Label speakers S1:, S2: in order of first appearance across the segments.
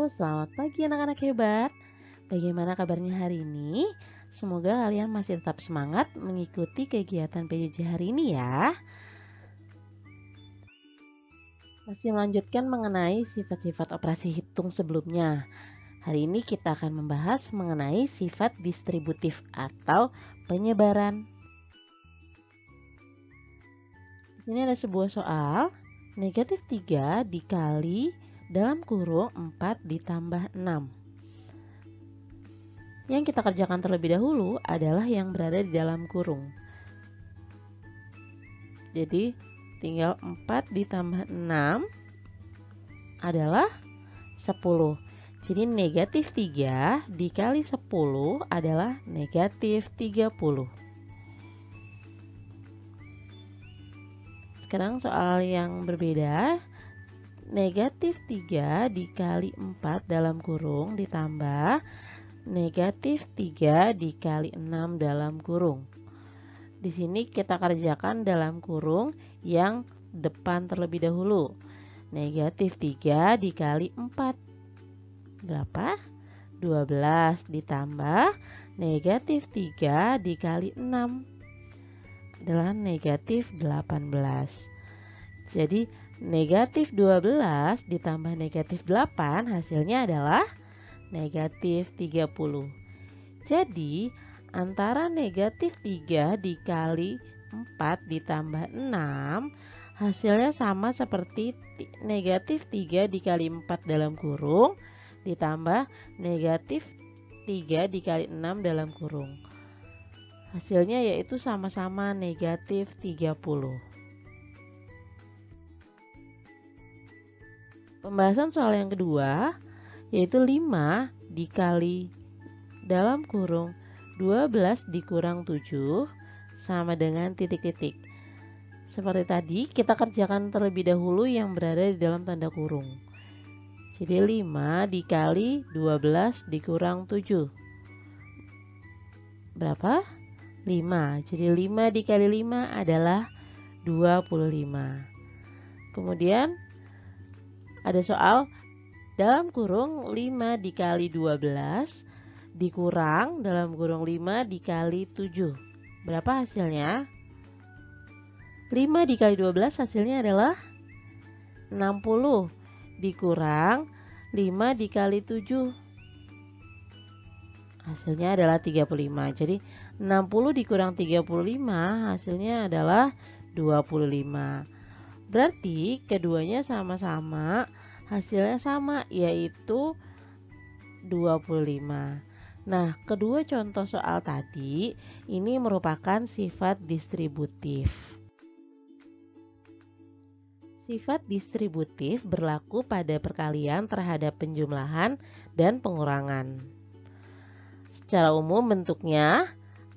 S1: Selamat pagi anak-anak hebat. Bagaimana kabarnya hari ini? Semoga kalian masih tetap semangat mengikuti kegiatan PJJ hari ini ya. Masih melanjutkan mengenai sifat-sifat operasi hitung sebelumnya. Hari ini kita akan membahas mengenai sifat distributif atau penyebaran. Di sini ada sebuah soal, negatif 3 dikali dalam kurung 4 ditambah 6. Yang kita kerjakan terlebih dahulu adalah yang berada di dalam kurung. Jadi tinggal 4 ditambah 6 adalah 10. Jadi negatif 3 dikali 10 adalah negatif 30. Sekarang soal yang berbeda. Negatif 3 dikali 4 dalam kurung ditambah negatif 3 dikali 6 dalam kurung. Di sini kita kerjakan dalam kurung yang depan terlebih dahulu. Negatif 3 dikali 4. Berapa? 12 ditambah negatif 3 dikali 6 adalah negatif 18. Jadi negatif 12 ditambah negatif 8 hasilnya adalah negatif 30. Jadi antara negatif 3 dikali 4 ditambah 6 hasilnya sama seperti negatif 3 dikali 4 dalam kurung ditambah negatif 3 dikali 6 dalam kurung. Hasilnya yaitu sama-sama negatif 30. Pembahasan soal yang kedua yaitu 5 dikali dalam kurung 12 dikurang 7 sama dengan titik-titik. Seperti tadi kita kerjakan terlebih dahulu yang berada di dalam tanda kurung. Jadi 5 dikali 12 dikurang 7. Berapa? 5. Jadi 5 dikali 5 adalah 25. Kemudian ada soal dalam kurung 5 dikali 12 dikurang dalam kurung 5 dikali 7. Berapa hasilnya? 5 dikali 12 hasilnya adalah 60 dikurang 5 dikali 7. Hasilnya adalah 35. Jadi 60 dikurang 35 hasilnya adalah 25. Berarti keduanya sama-sama hasilnya sama yaitu 25. Nah, kedua contoh soal tadi ini merupakan sifat distributif. Sifat distributif berlaku pada perkalian terhadap penjumlahan dan pengurangan. Secara umum bentuknya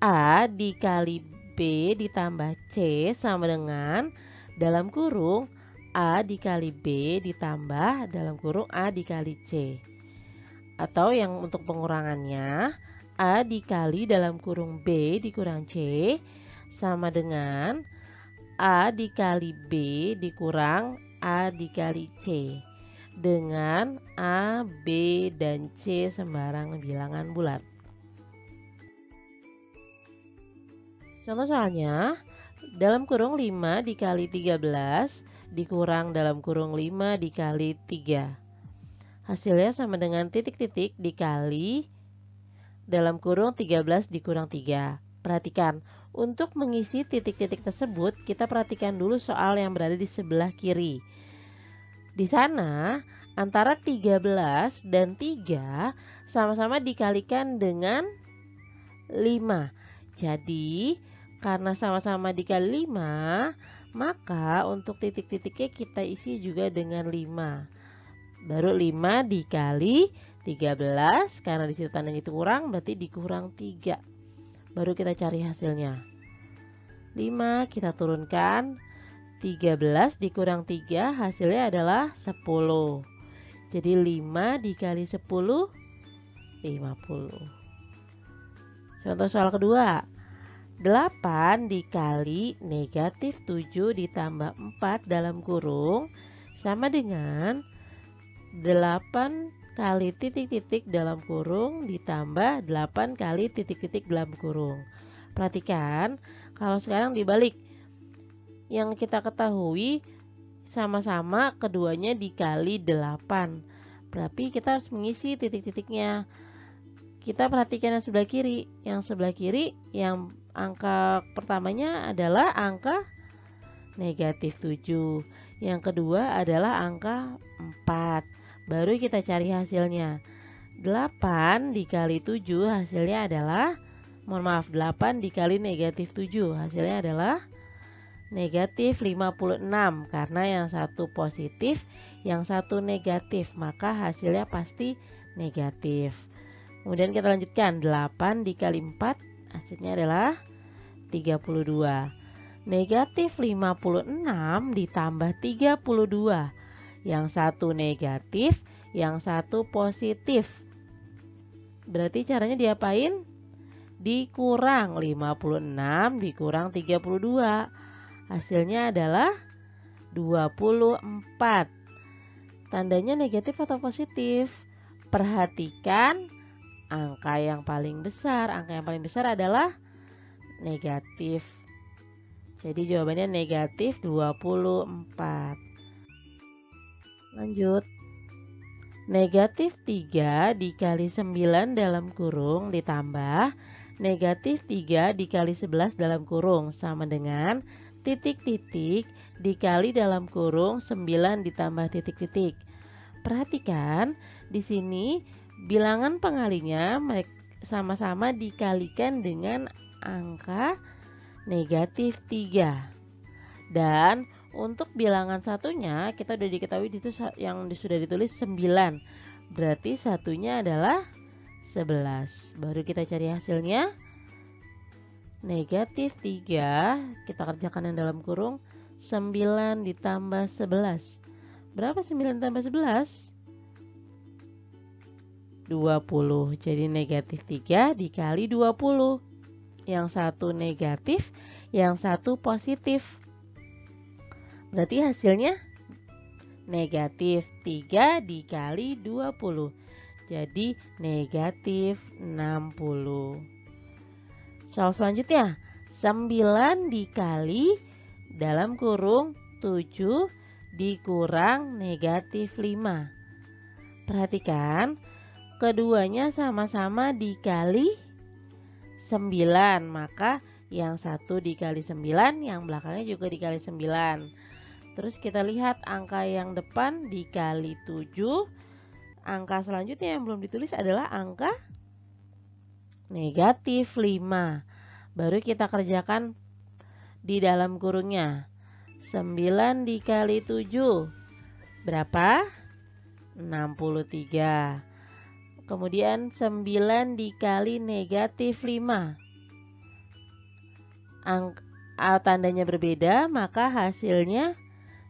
S1: A dikali B ditambah C sama dengan dalam kurung A dikali B ditambah dalam kurung A dikali C. Atau yang untuk pengurangannya A dikali dalam kurung B dikurang C sama dengan A dikali B dikurang A dikali C dengan A, B, dan C sembarang bilangan bulat. Contoh soalnya, dalam kurung 5 dikali 13 dikurang dalam kurung 5 dikali 3. Hasilnya sama dengan titik-titik dikali dalam kurung 13 dikurang 3. Perhatikan, untuk mengisi titik-titik tersebut, kita perhatikan dulu soal yang berada di sebelah kiri. Di sana, antara 13 dan 3 sama-sama dikalikan dengan 5. Jadi, karena sama-sama dikali 5, maka untuk titik-titiknya kita isi juga dengan 5. Baru 5 dikali 13, karena disitu tandanya itu kurang, berarti dikurang 3. Baru kita cari hasilnya. 5 kita turunkan, 13 dikurang 3 hasilnya adalah 10. Jadi 5 dikali 10, 50. Contoh soal kedua. 8 dikali negatif 7 ditambah 4 dalam kurung sama dengan 8 kali titik-titik dalam kurung ditambah 8 kali titik-titik dalam kurung. Perhatikan, kalau sekarang dibalik, yang kita ketahui sama-sama keduanya dikali 8. Berarti kita harus mengisi titik-titiknya. Kita perhatikan yang sebelah kiri. Yang sebelah kiri, yang angka pertamanya adalah angka negatif 7. Yang kedua adalah angka 4. Baru kita cari hasilnya. 8 dikali 7 hasilnya adalah, 8 dikali negatif 7 hasilnya adalah negatif 56. Karena yang satu positif, yang satu negatif, maka hasilnya pasti negatif. Kemudian kita lanjutkan, 8 dikali 4 hasilnya adalah 32. Negatif 56 ditambah 32. Yang satu negatif, yang satu positif. Berarti caranya diapain? Dikurang 56 dikurang 32. Hasilnya adalah 24. Tandanya negatif atau positif? Perhatikan angka yang paling besar. Angka yang paling besar adalah negatif. Jadi jawabannya negatif 24. Lanjut. Negatif 3 dikali 9 dalam kurung ditambah negatif 3 dikali 11 dalam kurung sama dengan titik-titik dikali dalam kurung 9 ditambah titik-titik. Perhatikan, di sini bilangan pengalinya sama-sama dikalikan dengan angka negatif 3. Dan untuk bilangan satunya kita sudah diketahui itu yang sudah ditulis 9. Berarti satunya adalah 11. Baru kita cari hasilnya. Negatif 3, kita kerjakan yang dalam kurung, 9 ditambah 11. Berapa 9 tambah 11? 20. Jadi negatif 3 dikali 20. Yang satu negatif, yang satu positif. Berarti hasilnya negatif 3 dikali 20. Jadi negatif 60. Soal selanjutnya, 9 dikali dalam kurung 7 dikurang negatif 5. Perhatikan, keduanya sama-sama dikali 9. Maka yang satu dikali 9, yang belakangnya juga dikali 9. Terus kita lihat angka yang depan dikali 7. Angka selanjutnya yang belum ditulis adalah angka negatif 5. Baru kita kerjakan di dalam kurungnya. 9 dikali 7 berapa? 63. Kemudian 9 dikali negatif 5. Tandanya berbeda, maka hasilnya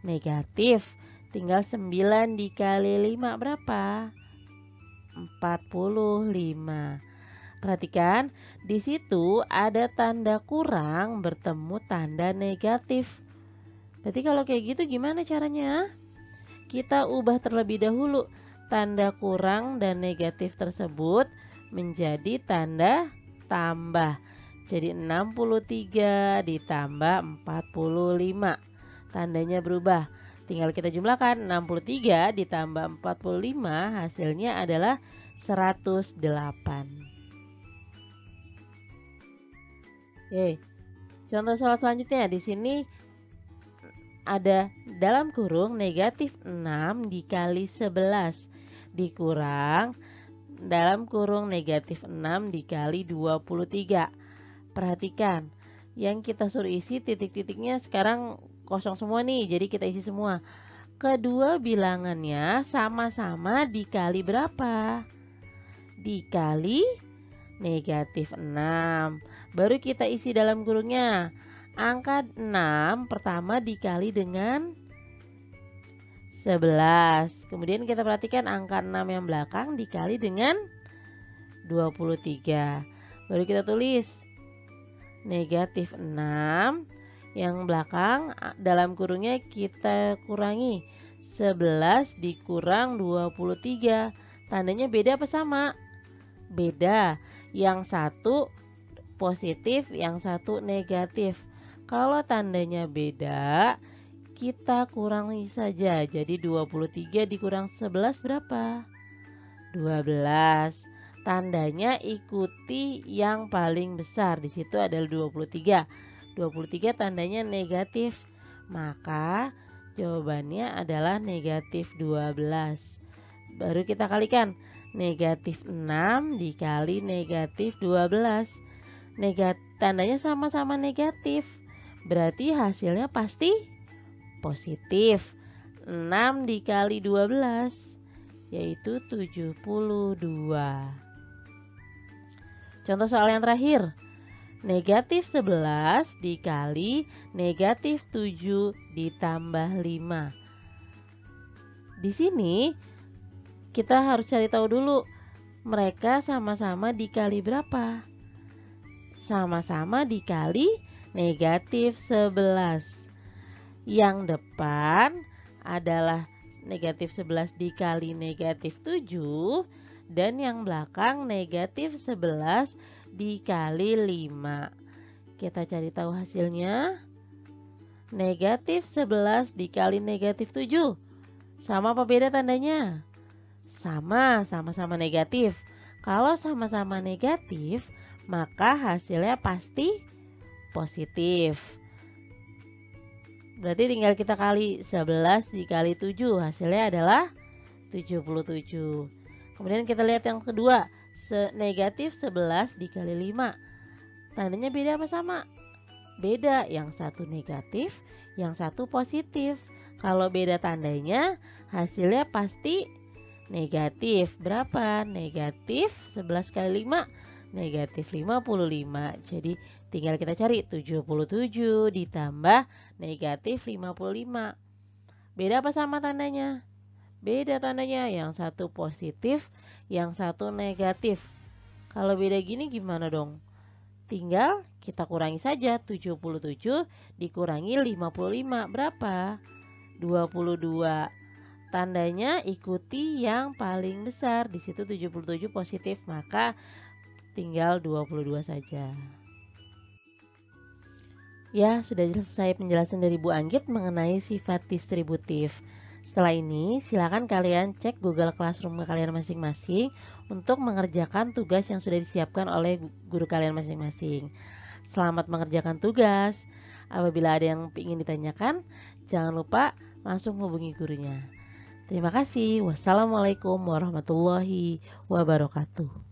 S1: negatif. Tinggal 9 dikali 5 berapa? 45. Perhatikan, di situ ada tanda kurang bertemu tanda negatif. Berarti kalau kayak gitu gimana caranya? Kita ubah terlebih dahulu tanda kurang dan negatif tersebut menjadi tanda tambah. Jadi 63 ditambah 45. Tandanya berubah. Tinggal kita jumlahkan, 63 ditambah 45 hasilnya adalah 108. Oke. Contoh soal selanjutnya, di sini ada dalam kurung negatif 6 dikali 11 dikurang dalam kurung negatif 6 dikali 23. Perhatikan, yang kita suruh isi titik-titiknya sekarang kosong semua nih, jadi kita isi semua. Kedua bilangannya sama-sama dikali berapa? Dikali negatif 6. Baru kita isi dalam kurungnya. Angka 6 pertama dikali dengan 11. Kemudian kita perhatikan angka 6 yang belakang dikali dengan 23. Baru kita tulis negatif 6. Yang belakang dalam kurungnya kita kurangi. 11 dikurang 23. Tandanya beda apa sama? Beda. Yang satu positif, yang satu negatif. Kalau tandanya beda, kita kurangi saja. Jadi 23 dikurang 11 berapa? 12. Tandanya ikuti yang paling besar. Di situ adalah 23. 23 tandanya negatif. Maka jawabannya adalah negatif 12. Baru kita kalikan. Negatif 6 dikali negatif 12. Tandanya sama-sama negatif. Berarti hasilnya pasti positif. 6 dikali 12 yaitu 72. Contoh soal yang terakhir. Negatif 11 dikali negatif 7 ditambah 5. Di sini kita harus cari tahu dulu mereka sama-sama dikali berapa. Sama-sama dikali negatif 11. Yang depan adalah negatif 11 dikali negatif 7 dan yang belakang negatif 11 dikali 5. Kita cari tahu hasilnya. Negatif 11 dikali negatif 7. Sama apa beda tandanya? Sama, sama-sama negatif. Kalau sama-sama negatif, maka hasilnya pasti positif. Berarti tinggal kita kali 11 dikali 7. Hasilnya adalah 77. Kemudian kita lihat yang kedua. Negatif 11 dikali 5. Tandanya beda apa sama? Beda. Yang satu negatif, yang satu positif. Kalau beda tandanya, hasilnya pasti negatif. Berapa? Negatif 11 kali 5. Negatif 55. Jadi tinggal kita cari 77 ditambah negatif 55. Beda apa sama tandanya? Beda tandanya. Yang satu positif, yang satu negatif. Kalau beda gini gimana dong? Tinggal kita kurangi saja. 77 dikurangi 55. Berapa? 22. Tandanya ikuti yang paling besar. Di situ 77 positif, maka tinggal 22 saja. Ya, sudah selesai penjelasan dari Bu Anggit mengenai sifat distributif. Setelah ini, silakan kalian cek Google Classroom kalian masing-masing untuk mengerjakan tugas yang sudah disiapkan oleh guru kalian masing-masing. Selamat mengerjakan tugas. Apabila ada yang ingin ditanyakan, jangan lupa langsung hubungi gurunya. Terima kasih. Wassalamualaikum warahmatullahi wabarakatuh.